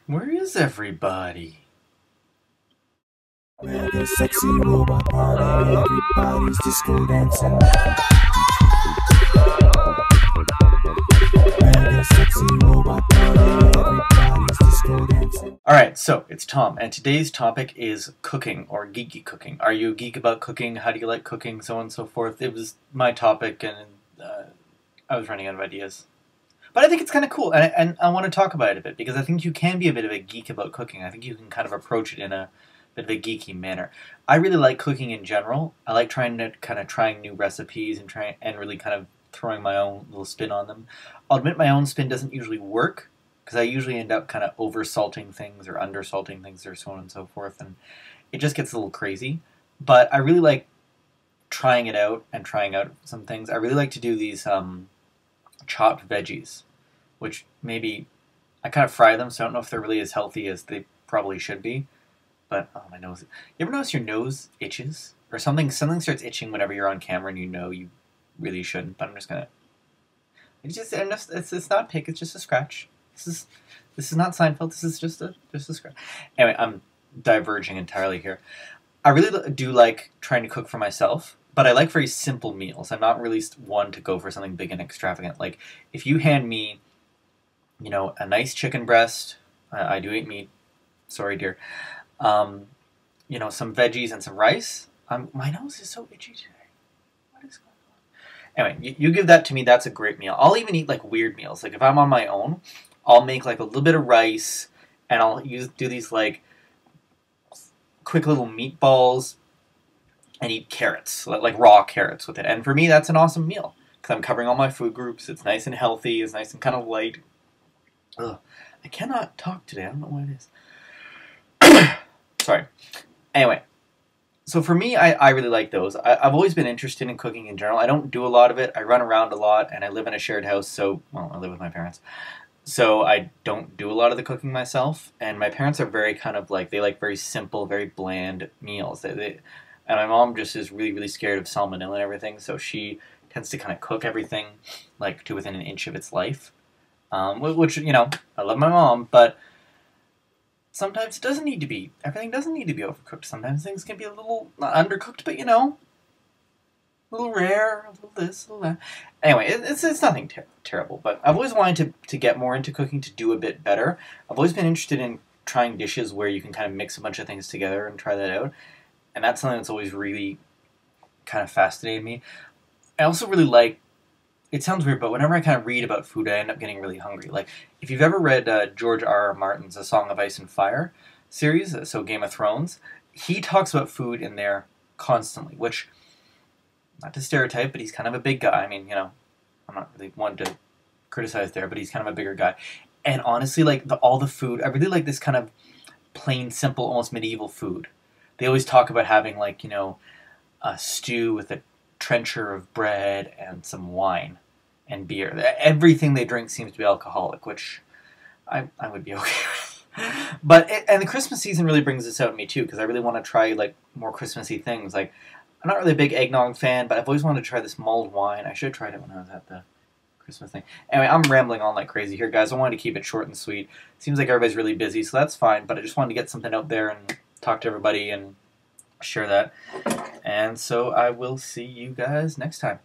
Where is everybody? We're the sexy robot party, everybody's disco dancing. We're the sexy robot party, everybody's disco dancing. Alright, so it's Tom, and today's topic is cooking, or geeky cooking. Are you a geek about cooking? How do you like cooking? So on and so forth. It was my topic, and I was running out of ideas. But I think it's kind of cool, and I want to talk about it a bit, because I think you can be a bit of a geek about cooking. I think you can kind of approach it in a bit of a geeky manner. I really like cooking in general. I like trying new recipes and really kind of throwing my own little spin on them. I'll admit my own spin doesn't usually work, because I usually end up kind of over-salting things or under-salting things or so on and so forth, and it just gets a little crazy. But I really like trying it out and trying out some things. I really like to do these chopped veggies, which maybe I kind of fry them, so I don't know if they're really as healthy as they probably should be. But oh, my nose! You ever notice your nose itches or something? Something starts itching whenever you're on camera, and you know you really shouldn't. But I'm just gonna. It's not a pick. It's just a scratch. This is not Seinfeld. This is just a scratch. Anyway, I'm diverging entirely here. I really do like trying to cook for myself, but I like very simple meals. I'm not really one to go for something big and extravagant. Like if you hand me, a nice chicken breast. I do eat meat. Sorry, dear. Some veggies and some rice. My nose is so itchy today. What is going on? Anyway, you give that to me, that's a great meal. I'll even eat like weird meals. Like if I'm on my own, I'll make like a little bit of rice and I'll do these like quick little meatballs and eat carrots, like raw carrots with it. And for me, that's an awesome meal because I'm covering all my food groups. It's nice and healthy. It's nice and kind of light. Ugh. I cannot talk today. I don't know what it is. Sorry. Anyway, so for me, I really like those. I've always been interested in cooking in general. I don't do a lot of it. I run around a lot, and I live in a shared house, I live with my parents. So I don't do a lot of the cooking myself, and my parents are very kind of like, they like very simple, very bland meals. And my mom just is really, really scared of salmonella and everything, so she tends to kind of cook everything like to within an inch of its life. Which, I love my mom, but sometimes everything doesn't need to be overcooked. Sometimes things can be a little, not undercooked, but a little rare, a little this, a little that. Anyway, it's nothing terrible, but I've always wanted to get more into cooking, to do a bit better. I've always been interested in trying dishes where you can kind of mix a bunch of things together and try that out, and that's something that's always really kind of fascinated me. I also really like, it sounds weird, but whenever I kind of read about food, I end up getting really hungry. Like, if you've ever read George R. R. Martin's A Song of Ice and Fire series, so Game of Thrones, he talks about food in there constantly, which, not to stereotype, but he's kind of a big guy. I mean, I'm not really one to criticize there, but he's kind of a bigger guy. And honestly, like, all the food, I really like this kind of plain, simple, almost medieval food. They always talk about having, like, a stew with a trencher of bread and some wine and beer. Everything they drink seems to be alcoholic, which I would be okay with. But and the Christmas season really brings this out in me too, because I really want to try like more Christmassy things. Like I'm not really a big eggnog fan, but I've always wanted to try this mulled wine. I should have tried it when I was at the Christmas thing. Anyway, I'm rambling on like crazy here, guys. I wanted to keep it short and sweet. Seems like everybody's really busy, so that's fine. But I just wanted to get something out there and talk to everybody and share that. And so I will see you guys next time.